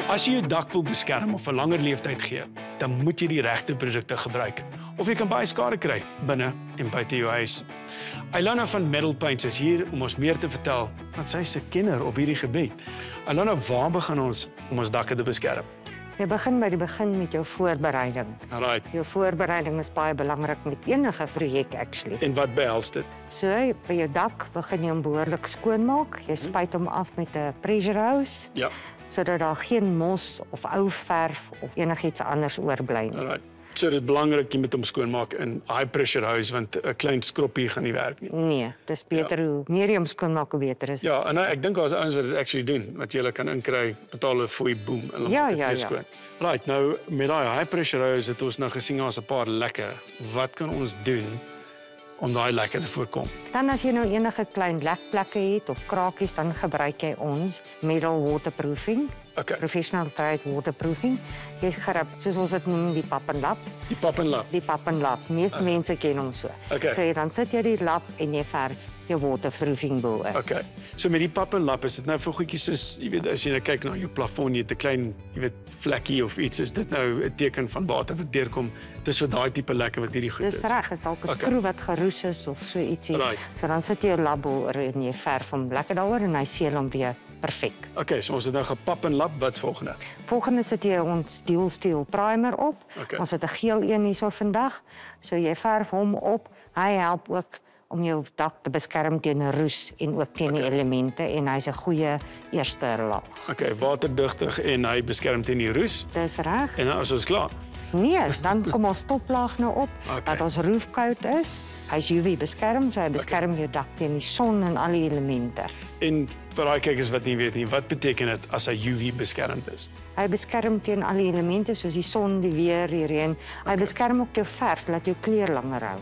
As jy jou dak wil beskerm of 'n langer leeftyd gee, dan moet jy die regte produkte gebruik. Of jy kan baie skade kry binne en buite jou huis. Ilana van Metal Paints is hier om ons meer te vertel, want sy is 'n kenner op hierdie gebied. Ilana, waar begin ons om ons dakke te beskerm? Jy begin by die begin met jou voorbereiding. Alright. Jou voorbereiding is baie belangrik met enige projek actually. En wat behels dit? So by jou dak begin jy hom behoorlik skoonmaak. Jy spuit hom af met 'n pressure hose Ja. sodat daar geen mos of ou verf of enigiets anders oorbly nie. Alright. So dit is belangrik jy moet hom skoonmaak in high pressure house want 'n klein skroppie gaan nie werk nie. Nee, dis beter hoe meer jy hom skoonmaak hoe beter is. Ja, en ek dink daar's ouens wat dit actually doen, wat jy kan inkry, betaal 'n fooi boom en dan Ja, is dit ja, weer ja. skoon. Right, nou met daai high pressure house het ons nou gesien daar's 'n paar lekke. Wat kan ons doen om daai lekke te voorkom? Dan as jy nou enige klein lekplekke het of krakies, dan gebruik jy ons metal waterproofing. Okay. Professional grade waterproofing. Jy grap, soos ons dit noem, die pap en lap. Die pap en lap. Die pap en lap. Meeste mense ken hom so. Okay. So dan sit jy die lap en jy verf jou waterproofing bo. Okay. So met die pap en lap is dit nou vir goedjies soos, jy weet, as jy nou kyk na jou plafon, jy het 'n klein, jy weet, vlekkie of iets, is dit nou 'n teken van water wat deurkom. Dis vir daai tipe lekke wat hierdie goed is. Dis reg, is dalk 'n skroef wat geroes is of so ietsie. Right. So dan sit jy jou lap oor en jy verf hom lekker daaroor en hy seël hom weer perfek. Okay, so ons het nou gepap en lap, wat volgende? Volgende sit jy ons Dual Steel primer op. Okay. Ons het 'n geel een hierso vandag. So jy verf hom op. Hy help ook om jou dak te beskerm teen roes en ook teen die elemente en hy's 'n goeie eerste laag. Okay, waterdigtig en hy beskerm teen die roes. Dis reg? En dan is ons klaar. Nee, dan kom ons toplaag nou op Okay. dat ons roof koud is. Hy's UV beskerm, so hy beskerm jou dak teen die son en al die elemente. En vir daai kykers wat nie weet nie, wat beteken dit as hy UV beskermd is? Hy beskerm teen al die elemente soos die son, die weer, die reën. Hy beskerm ook jou verf, laat jou kleur langer hou.